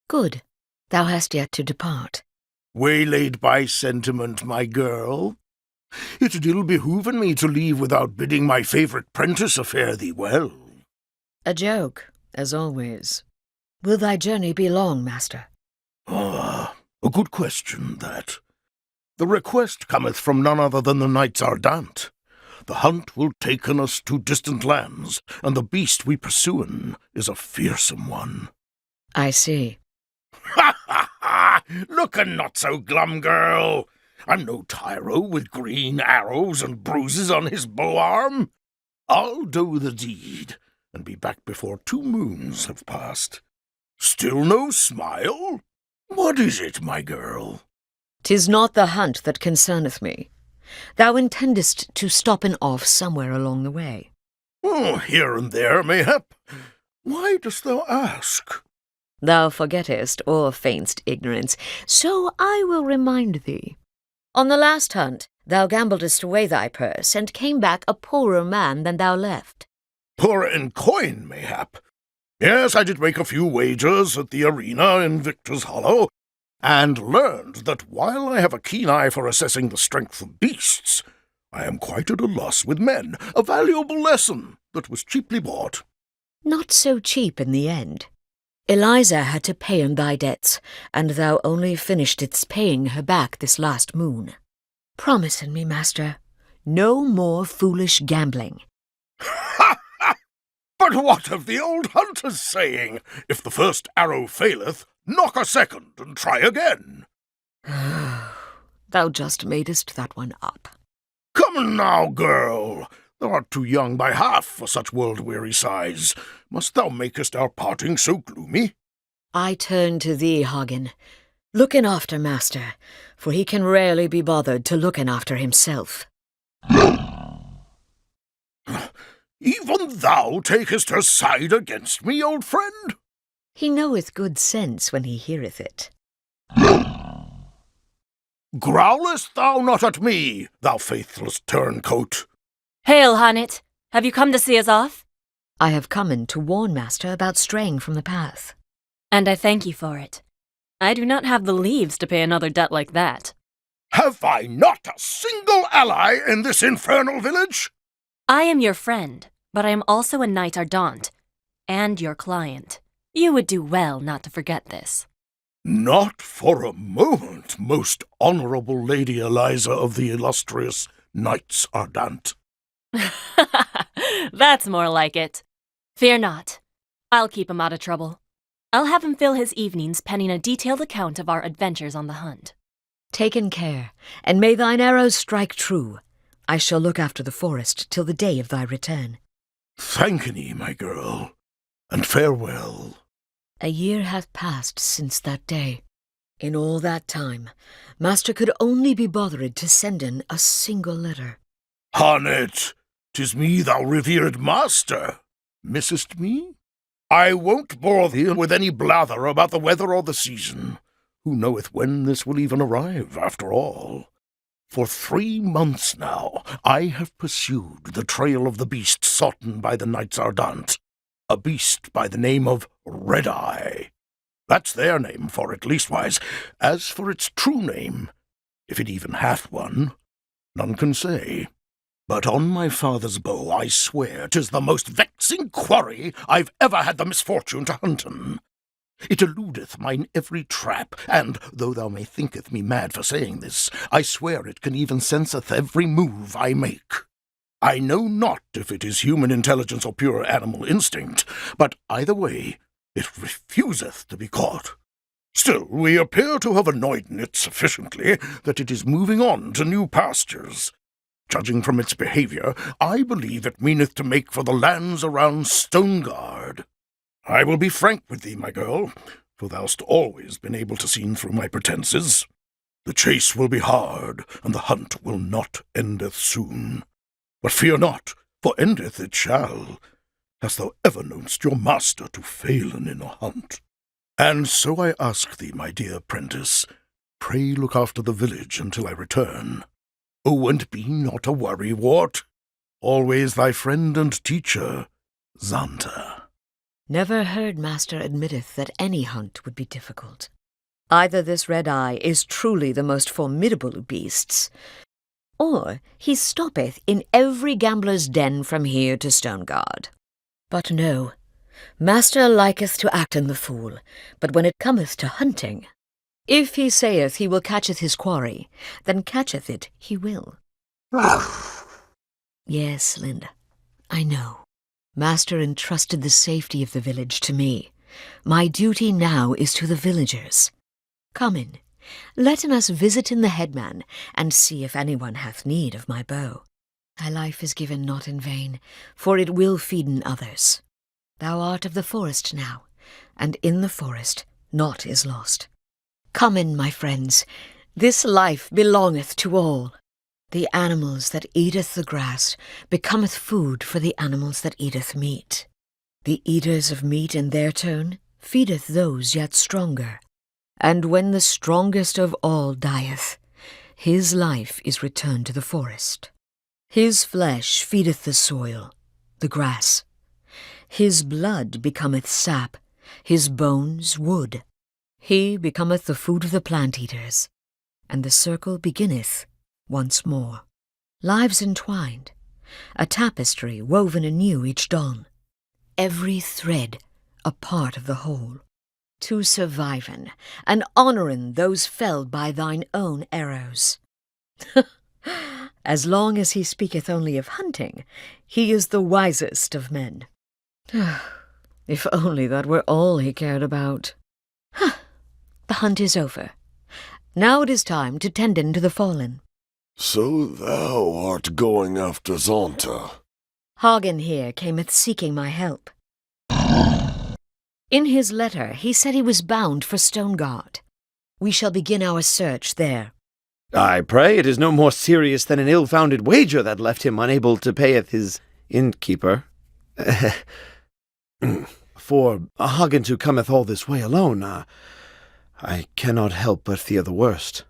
Good. Thou hast yet to depart. Waylaid by sentiment, my girl. It ill behooven me to leave without bidding my favourite prentice fare thee well. A joke, as always. Will thy journey be long, master? Ah, a good question, that. The request cometh from none other than the knights Ardant. The hunt will taken us to distant lands, and the beast we pursuin is a fearsome one. I see. Ha ha ha! Lookin' not so glum, girl. I'm no tyro with green arrows and bruises on his bow arm. I'll do the deed, and be back before 2 moons have passed. Still no smile? What is it, my girl? 'Tis not the hunt that concerneth me. Thou intendest to stop in off somewhere along the way. Oh, here and there, mayhap. Why dost thou ask? Thou forgettest, or feign'st ignorance, so I will remind thee. On the last hunt, thou gambledest away thy purse, and came back a poorer man than thou left. Poorer in coin, mayhap. Yes, I did make a few wagers at the arena in Victor's Hollow, and learned that while I have a keen eye for assessing the strength of beasts, I am quite at a loss with men, a valuable lesson that was cheaply bought. Not so cheap in the end. Eliza had to pay in thy debts, and thou only finishedst paying her back this last moon. Promise me, master, no more foolish gambling. Ha ha! But what of the old hunter's saying? If the first arrow faileth, knock a second and try again. Thou just madest that one up. Come now, girl. Thou art too young by half for such world-weary sighs. Must thou makest our parting so gloomy? I turn to thee, Hagen. Lookin' after master, for he can rarely be bothered to lookin' after himself. Even thou takest her side against me, old friend? He knoweth good sense when he heareth it. Growlest thou not at me, thou faithless turncoat? Hail, Haanit! Have you come to see us off? I have come in to warn master about straying from the path. And I thank you for it. I do not have the leaves to pay another debt like that. Have I not a single ally in this infernal village? I am your friend, but I am also a knight Ardant, and your client. You would do well not to forget this. Not for a moment, most honourable Lady Eliza of the illustrious Knights Ardant. That's more like it. Fear not. I'll keep him out of trouble. I'll have him fill his evenings penning a detailed account of our adventures on the hunt. Taken care, and may thine arrows strike true. I shall look after the forest till the day of thy return. Thank'ee, my girl, and farewell. A year hath passed since that day. In all that time, master could only be bothered to send in a single letter. Haanit, 'tis me, thou revered master. Missest me? I won't bore thee with any blather about the weather or the season. Who knoweth when this will even arrive, after all? For 3 months now I have pursued the trail of the beast soughten by the Knights Ardant, a beast by the name of Red-Eye. That's their name for it, leastwise. As for its true name, if it even hath one, none can say. But on my father's bow I swear 'tis the most vexing quarry I've ever had the misfortune to hunt in. It eludeth mine every trap, and, though thou may thinketh me mad for saying this, I swear it can even senseth every move I make. I know not if it is human intelligence or pure animal instinct, but either way it refuseth to be caught. Still, we appear to have annoyed it sufficiently that it is moving on to new pastures. Judging from its behaviour, I believe it meaneth to make for the lands around Stoneguard. I will be frank with thee, my girl, for thou'st always been able to see through my pretences. The chase will be hard, and the hunt will not endeth soon. But fear not, for endeth it shall. Hast thou ever knownst your master to failen in a hunt? And so I ask thee, my dear prentice, pray look after the village until I return. Oh, and be not a worrywart. Always thy friend and teacher, Xanta. Never heard master admitteth that any hunt would be difficult. Either this red-eye is truly the most formidable of beasts, or he stoppeth in every gambler's den from here to Stoneguard. But no, master liketh to act in the fool, but when it cometh to hunting, if he saith he will catcheth his quarry, then catcheth it he will. Yes, Linda, I know. Master entrusted the safety of the village to me. My duty now is to the villagers. Come in, letten us visit in the headman, and see if anyone hath need of my bow. Thy life is given not in vain, for it will feeden others. Thou art of the forest now, and in the forest naught is lost. Come in, my friends, this life belongeth to all. The animals that eateth the grass becometh food for the animals that eateth meat. The eaters of meat in their turn feedeth those yet stronger. And when the strongest of all dieth, his life is returned to the forest. His flesh feedeth the soil, the grass. His blood becometh sap, his bones wood. He becometh the food of the plant-eaters, and the circle beginneth once more. Lives entwined, a tapestry woven anew each dawn, every thread a part of the whole. To surviven and honouring those felled by thine own arrows. As long as he speaketh only of hunting, he is the wisest of men. If only that were all he cared about. The hunt is over. Now it is time to tend to the fallen. So thou art going after Zonta. Hagen here cameth seeking my help. In his letter he said he was bound for Stoneguard. We shall begin our search there. I pray it is no more serious than an ill-founded wager that left him unable to payeth his innkeeper. For Hagen who cometh all this way alone, I cannot help but fear the worst.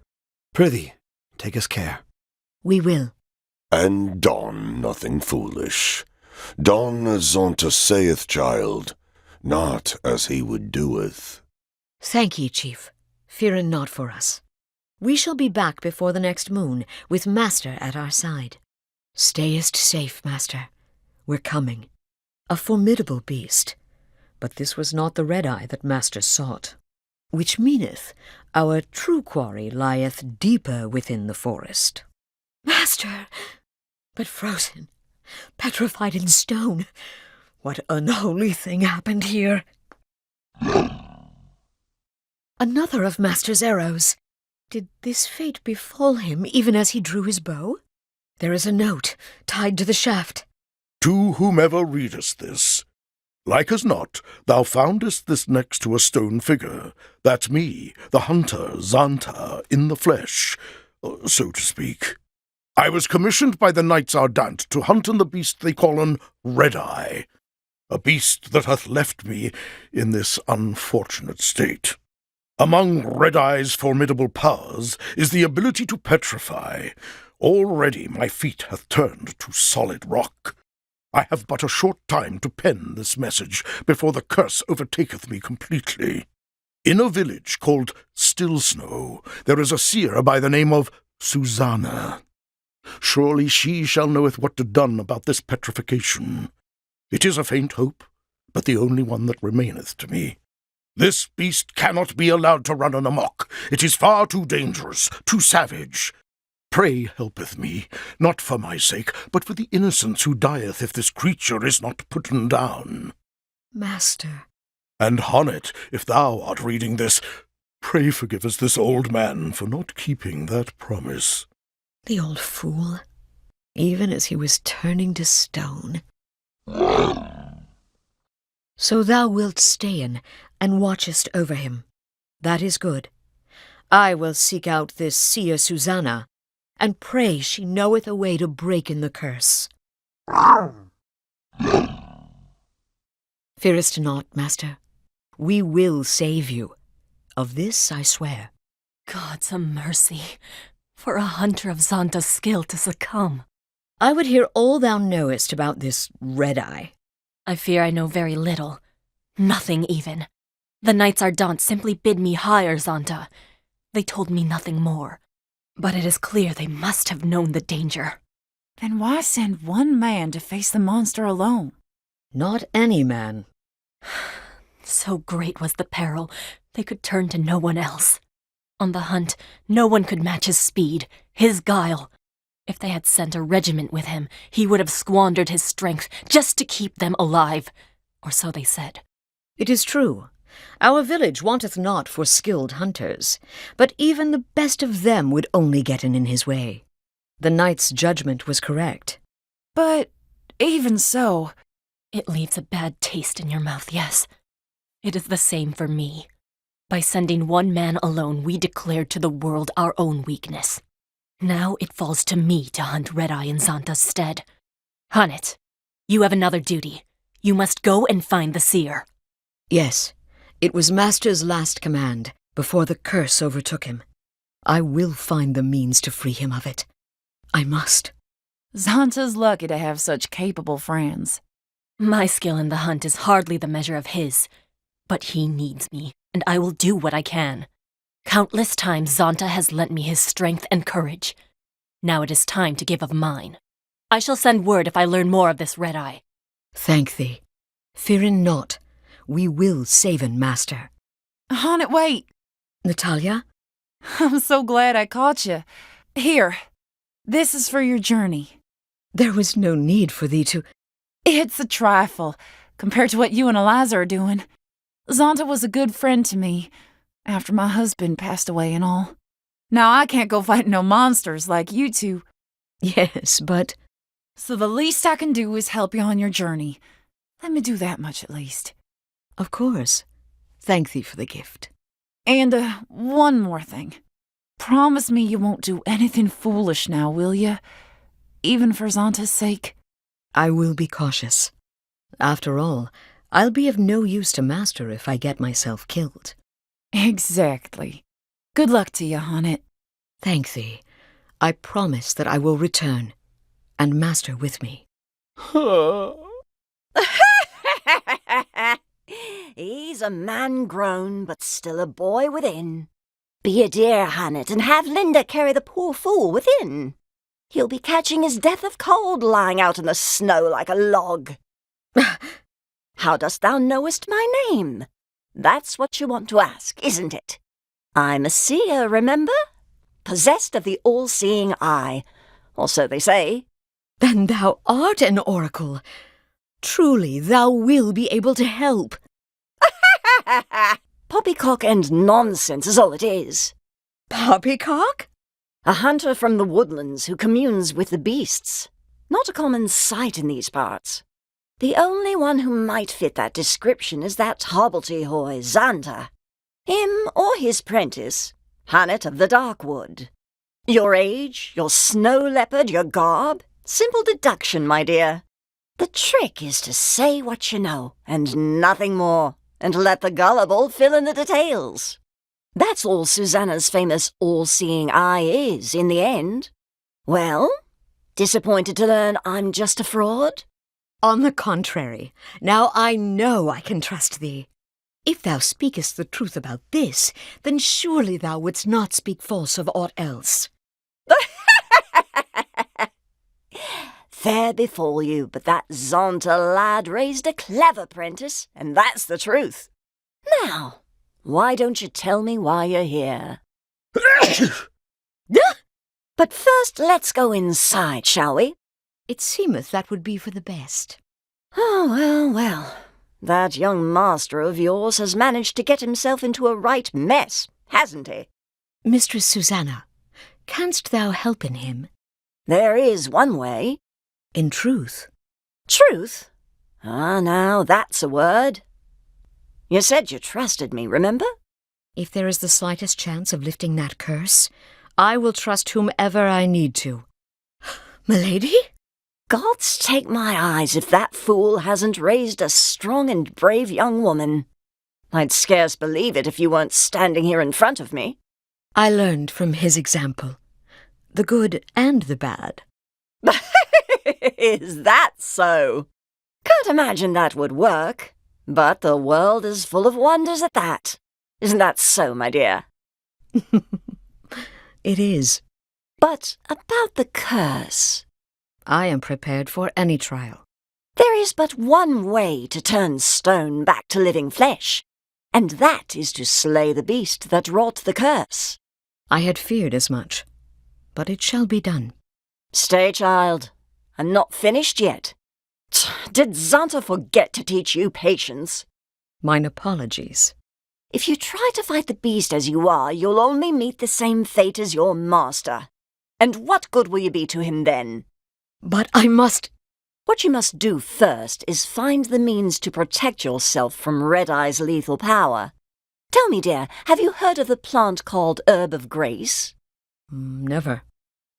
Prithee, take us care. We will. And don nothing foolish. Don as Zonta saith, child, not as he would doeth. Thank ye, Chief. Fear not for us. We shall be back before the next moon, with Master at our side. Stayest safe, Master. We're coming. A formidable beast. But this was not the red-eye that Master sought. Which meaneth our true quarry lieth deeper within the forest. Master! But frozen, petrified in stone. What unholy thing happened here? Another of Master's arrows. Did this fate befall him even as he drew his bow? There is a note tied to the shaft. To whomever readest this, like as not, thou foundest this next to a stone figure. That's me, the hunter, Zonta, in the flesh, so to speak. I was commissioned by the Knights Ardent to hunt in the beast they call an red-eye, a beast that hath left me in this unfortunate state. Among Red-Eye's formidable powers is the ability to petrify. Already my feet hath turned to solid rock. I have but a short time to pen this message before the curse overtaketh me completely. In a village called Stillsnow there is a seer by the name of Susanna. Surely she shall knoweth what to done about this petrification. It is a faint hope, but the only one that remaineth to me. This beast cannot be allowed to run amok. It is far too dangerous, too savage. Pray helpeth me, not for my sake, but for the innocence who dieth if this creature is not putten down. Master. And Haanit, if thou art reading this, pray forgive us this old man for not keeping that promise. The old fool, even as he was turning to stone. So thou wilt stay in, and watchest over him. That is good. I will seek out this seer Susanna, and pray she knoweth a way to break in the curse. Fearest not, Master. We will save you. Of this I swear. God's a mercy, for a hunter of Zonta's skill to succumb. I would hear all thou knowest about this red-eye. I fear I know very little. Nothing even. The Knights Ardent simply bid me hire Zonta. They told me nothing more. But it is clear they must have known the danger. Then why send one man to face the monster alone? Not any man. So great was the peril, they could turn to no one else. On the hunt, no one could match his speed, his guile. If they had sent a regiment with him, he would have squandered his strength just to keep them alive. Or so they said. It is true. Our village wanteth not for skilled hunters, but even the best of them would only get in his way. The knight's judgment was correct. But even so... It leaves a bad taste in your mouth, yes. It is the same for me. By sending one man alone, we declared to the world our own weakness. Now it falls to me to hunt Red-Eye in Zonta's stead. Haanit, you have another duty. You must go and find the seer. Yes, it was Master's last command, before the curse overtook him. I will find the means to free him of it. I must. Zonta's lucky to have such capable friends. My skill in the hunt is hardly the measure of his. But he needs me, and I will do what I can. Countless times Zonta has lent me his strength and courage. Now it is time to give of mine. I shall send word if I learn more of this Red-Eye. Thank thee. Fearing not, we will saven Master. Haanit, wait! Natalia? I'm so glad I caught you. Here, this is for your journey. There was no need for thee to... It's a trifle, compared to what you and Eliza are doing. Zonta was a good friend to me, after my husband passed away and all. Now I can't go fighting no monsters like you two. Yes, but... So the least I can do is help you on your journey. Let me do that much at least. Of course. Thank thee for the gift. And, one more thing. Promise me you won't do anything foolish now, will you? Even for Zonta's sake. I will be cautious. After all, I'll be of no use to Master if I get myself killed. Exactly. Good luck to you, Haanit. Thank thee. I promise that I will return, and Master with me. He's a man grown, but still a boy within. Be a dear, Haanit, and have Linda carry the poor fool within. He'll be catching his death of cold lying out in the snow like a log. How dost thou knowest my name? That's what you want to ask, isn't it? I'm a seer, remember? Possessed of the all-seeing eye, or so they say. Then thou art an oracle. Truly, thou will be able to help. Poppycock and nonsense is all it is. Poppycock? A hunter from the woodlands who communes with the beasts. Not a common sight in these parts. The only one who might fit that description is that hobbledehoy, Zonta. Him or his prentice, Haanit of the Darkwood. Your age, your snow leopard, your garb, simple deduction, my dear. The trick is to say what you know, and nothing more, and let the gullible fill in the details. That's all Susanna's famous all-seeing eye is, in the end. Well, disappointed to learn I'm just a fraud? On the contrary, now I know I can trust thee. If thou speakest the truth about this, then surely thou wouldst not speak false of aught else. Fair befall you, but that Zonta lad raised a clever prentice, and that's the truth. Now, why don't you tell me why you're here? But first, let's go inside, shall we? It seemeth that would be for the best. Oh, well, well. That young master of yours has managed to get himself into a right mess, hasn't he? Mistress Susanna, canst thou help in him? There is one way. In truth? Truth? Ah, now that's a word. You said you trusted me, remember? If there is the slightest chance of lifting that curse, I will trust whomever I need to. Milady? Gods take my eyes if that fool hasn't raised a strong and brave young woman. I'd scarce believe it if you weren't standing here in front of me. I learned from his example, the good and the bad. Is that so? Can't imagine that would work. But the world is full of wonders at that. Isn't that so, my dear? It is. But about the curse. I am prepared for any trial. There is but one way to turn stone back to living flesh, and that is to slay the beast that wrought the curse. I had feared as much, but it shall be done. Stay, child. I'm not finished yet. Did Xanta forget to teach you patience? Mine apologies. If you try to fight the beast as you are, you'll only meet the same fate as your master. And what good will you be to him then? But I must... What you must do first is find the means to protect yourself from Red Eye's lethal power. Tell me, dear, have you heard of the plant called Herb of Grace? Never.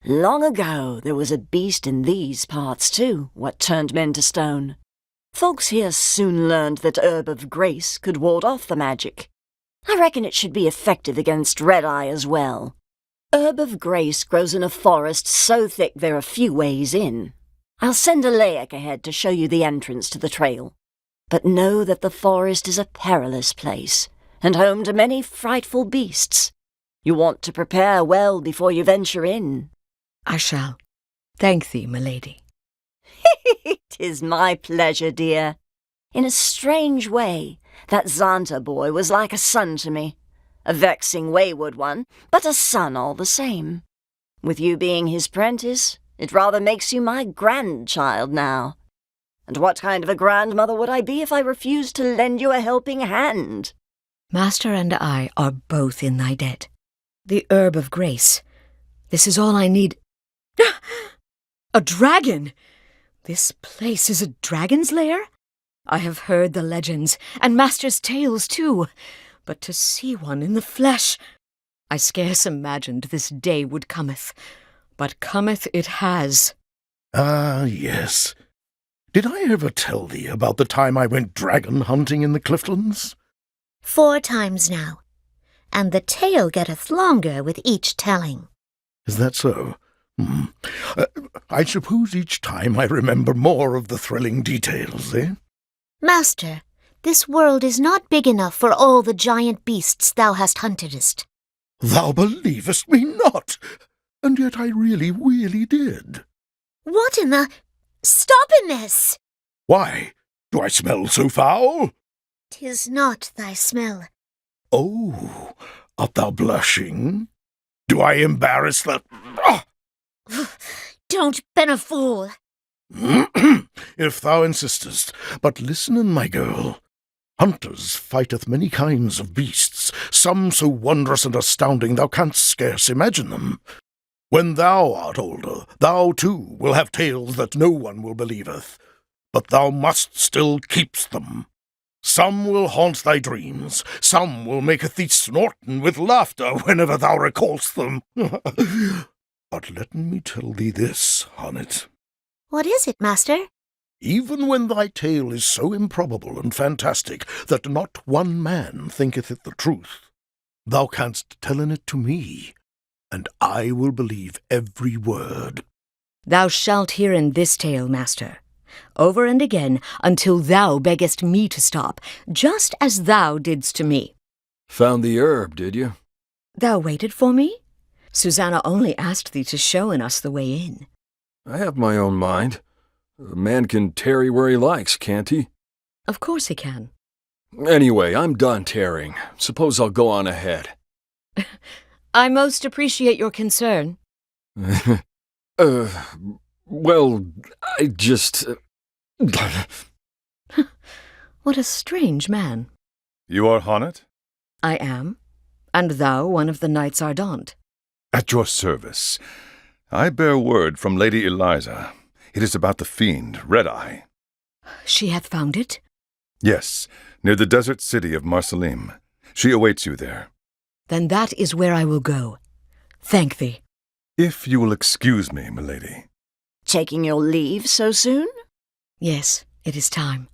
Long ago, there was a beast in these parts, too, what turned men to stone. Folks here soon learned that Herb of Grace could ward off the magic. I reckon it should be effective against Red Eye as well. Herb of Grace grows in a forest so thick there are few ways in. I'll send a Layak ahead to show you the entrance to the trail. But know that the forest is a perilous place, and home to many frightful beasts. You want to prepare well before you venture in. I shall. Thank thee, my lady. 'Tis my pleasure, dear. In a strange way, that Xanta boy was like a son to me. A vexing, wayward one, but a son all the same. With you being his prentice, it rather makes you my grandchild now. And what kind of a grandmother would I be if I refused to lend you a helping hand? Master and I are both in thy debt. The Herb of Grace. This is all I need. A dragon! This place is a dragon's lair? I have heard the legends, and Master's tales too, but to see one in the flesh... I scarce imagined this day would cometh, but cometh it has. Ah, yes. Did I ever tell thee about the time I went dragon hunting in the Cliftlands? 4 times now, and the tale getteth longer with each telling. Is that so? I suppose each time I remember more of the thrilling details, eh? Master, this world is not big enough for all the giant beasts thou hast huntedest. Thou believest me not, and yet I really did. What in the... Stopping this! Why, do I smell so foul? 'Tis not thy smell. Oh, art thou blushing? Do I embarrass the... Ah! Don't ben a fool. If thou insistest, but listen in, my girl. Hunters fighteth many kinds of beasts, some so wondrous and astounding thou canst scarce imagine them. When thou art older, thou too will have tales that no one will believeth, but thou must still keep's them. Some will haunt thy dreams, some will maketh thee snorten with laughter whenever thou recallst them. But let me tell thee this, Haanit. What is it, master? Even when thy tale is so improbable and fantastic that not one man thinketh it the truth, thou canst tell it to me, and I will believe every word. Thou shalt hear in this tale, master, over and again, until thou beggest me to stop, just as thou didst to me. Found the herb, did you? Thou waited for me? Susanna only asked thee to show us the way in. I have my own mind. A man can tarry where he likes, can't he? Of course he can. Anyway, I'm done tarrying. Suppose I'll go on ahead. I most appreciate your concern. Well, I just... What a strange man. You are Haanit? I am, and thou one of the Knights Ardent. At your service. I bear word from Lady Eliza. It is about the fiend, Red Eye. She hath found it? Yes, near the desert city of Marsalim. She awaits you there. Then that is where I will go. Thank thee. If you will excuse me, milady. Taking your leave so soon? Yes, it is time.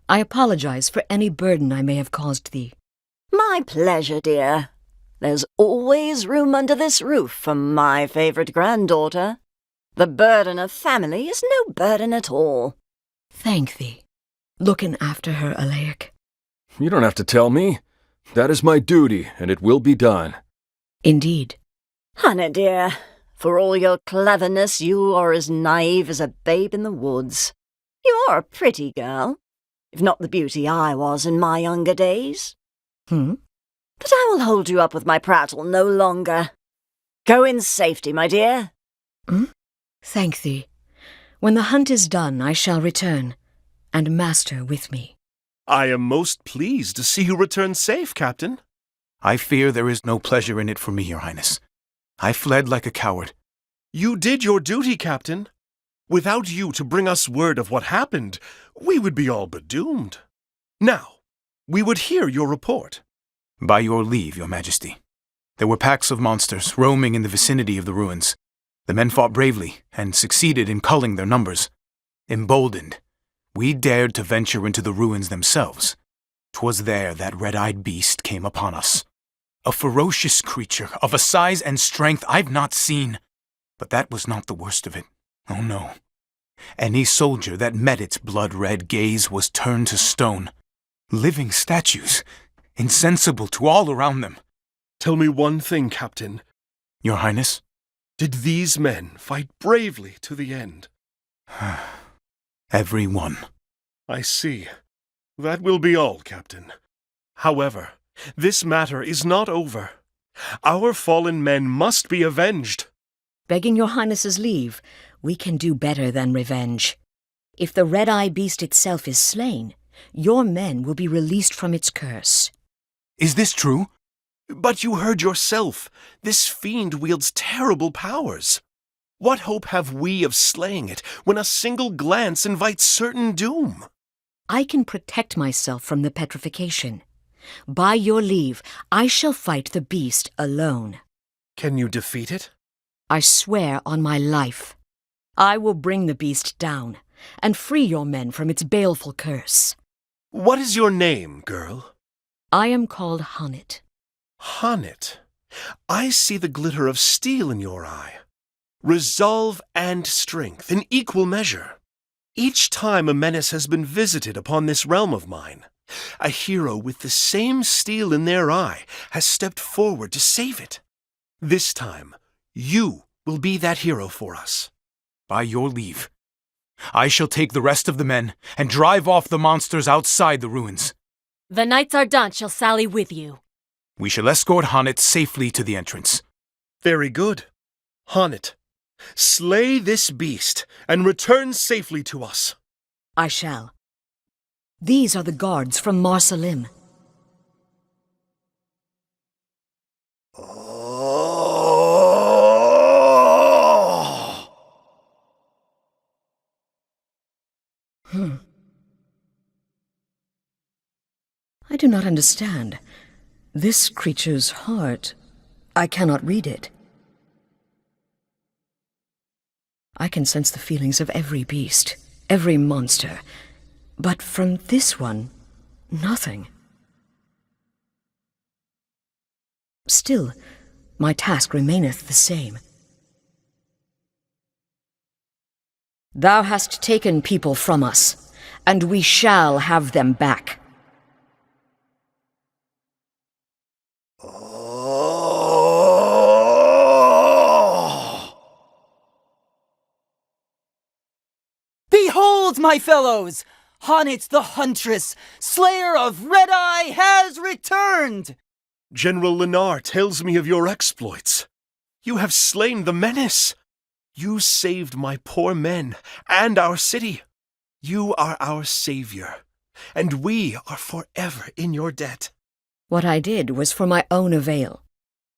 I apologize for any burden I may have caused thee. My pleasure, dear. There's always room under this roof for my favourite granddaughter. The burden of family is no burden at all. Thank thee. Looking after her, Alaic. You don't have to tell me. That is my duty, and it will be done. Indeed. Haanit, dear, for all your cleverness, you are as naive as a babe in the woods. You are a pretty girl, if not the beauty I was in my younger days. Hmm? But I will hold you up with my prattle no longer. Go in safety, my dear. Hmm? Thank thee. When the hunt is done, I shall return, and master with me. I am most pleased to see you return safe, Captain. I fear there is no pleasure in it for me, Your Highness. I fled like a coward. You did your duty, Captain. Without you to bring us word of what happened, we would be all but doomed. Now, we would hear your report. By your leave, Your Majesty. There were packs of monsters roaming in the vicinity of the ruins. The men fought bravely and succeeded in culling their numbers. Emboldened, we dared to venture into the ruins themselves. 'Twas there that red-eyed beast came upon us. A ferocious creature of a size and strength I've not seen. But that was not the worst of it. Oh no. Any soldier that met its blood-red gaze was turned to stone. Living statues, insensible to all around them. Tell me one thing, Captain. Your Highness? Did these men fight bravely to the end? Every one. I see. That will be all, Captain. However, this matter is not over. Our fallen men must be avenged. Begging your highness's leave, we can do better than revenge. If the red-eye beast itself is slain, your men will be released from its curse. Is this true? But you heard yourself. This fiend wields terrible powers. What hope have we of slaying it when a single glance invites certain doom? I can protect myself from the petrification. By your leave, I shall fight the beast alone. Can you defeat it? I swear on my life. I will bring the beast down and free your men from its baleful curse. What is your name, girl? I am called Haanit. Haanit. I see the glitter of steel in your eye. Resolve and strength in equal measure. Each time a menace has been visited upon this realm of mine, a hero with the same steel in their eye has stepped forward to save it. This time, you will be that hero for us. By your leave. I shall take the rest of the men and drive off the monsters outside the ruins. The Knights Ardent shall sally with you. We shall escort Haanit safely to the entrance. Very good. Haanit, slay this beast and return safely to us. I shall. These are the guards from Marsalim. I do not understand. This creature's heart, I cannot read it. I can sense the feelings of every beast, every monster, but from this one, nothing. Still, my task remaineth the same. Thou hast taken people from us, and we shall have them back. Behold, my fellows! Haanit the Huntress, slayer of Red-Eye, has returned! General Lennar tells me of your exploits. You have slain the menace. You saved my poor men and our city. You are our savior, and we are forever in your debt. What I did was for my own avail.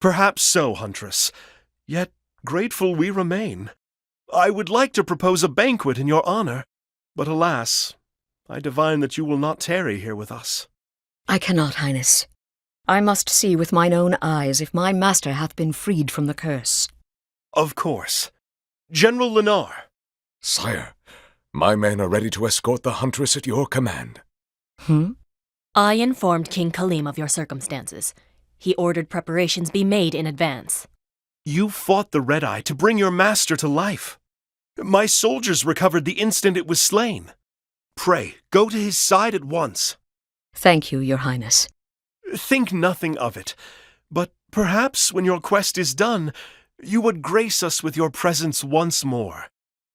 Perhaps so, Huntress. Yet grateful we remain. I would like to propose a banquet in your honor, but alas, I divine that you will not tarry here with us. I cannot, Highness. I must see with mine own eyes if my master hath been freed from the curse. Of course. General Lennar. Sire, my men are ready to escort the Huntress at your command. I informed King Khalim of your circumstances. He ordered preparations be made in advance. You fought the Red-Eye to bring your master to life. My soldiers recovered the instant it was slain. Pray, go to his side at once. Thank you, Your Highness. Think nothing of it. But perhaps when your quest is done, you would grace us with your presence once more.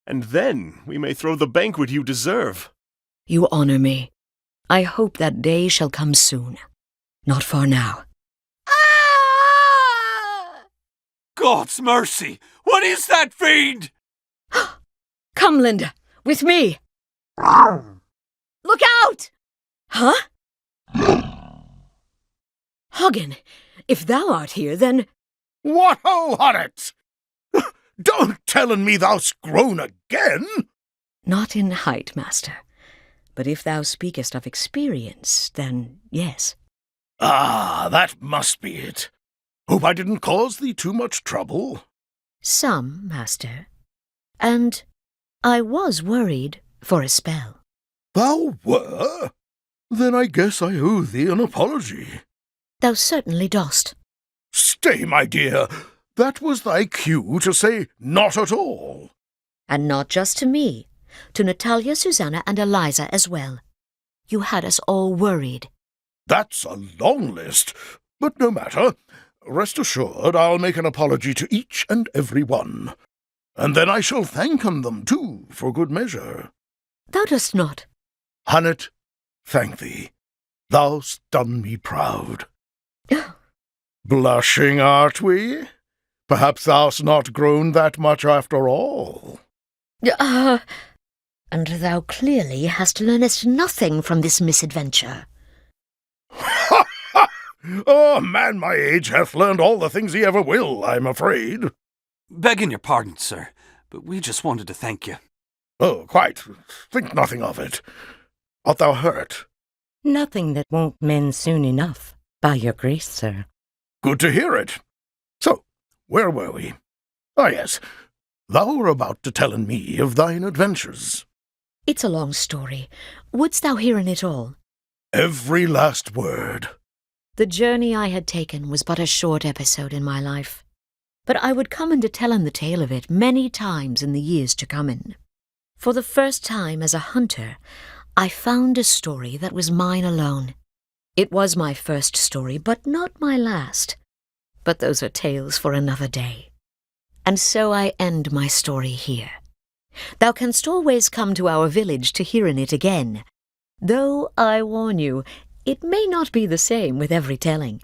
And then we may throw the banquet you deserve. You honor me. I hope that day shall come soon. Not far now. God's mercy! What is that fiend? Come, Linda, with me. Look out! Huh? Hagen, if thou art here, then... What ho, Haanit! Don't tell'n me thou'st grown again! Not in height, master. But if thou speakest of experience, then yes. Ah, that must be it. Hope I didn't cause thee too much trouble. Some, master. And I was worried for a spell. Thou were? Then I guess I owe thee an apology. Thou certainly dost. Stay, my dear. That was thy cue to say not at all. And not just to me. To Natalia, Susanna, and Eliza as well. You had us all worried. That's a long list, but no matter. Rest assured I'll make an apology to each and every one. And then I shall thank them, too, for good measure. Thou dost not. Haanit, thank thee. Thou'st done me proud. Blushing, art we? Perhaps thou'st not grown that much after all. And thou clearly hast learnest nothing from this misadventure. Ha ha! Oh, man my age hath learned all the things he ever will, I'm afraid. Begging your pardon, sir, but we just wanted to thank you. Oh, quite. Think nothing of it. Art thou hurt? Nothing that won't mend soon enough, by your grace, sir. Good to hear it. So, where were we? Ah, yes. Thou were about to tell me of thine adventures. It's a long story. Wouldst thou hear in it all? Every last word. The journey I had taken was but a short episode in my life, but I would come in to tell the tale of it many times in the years to come in. For the first time as a hunter, I found a story that was mine alone. It was my first story, but not my last. But those are tales for another day. And so I end my story here. Thou canst always come to our village to hear in it again, though I warn you, it may not be the same with every telling.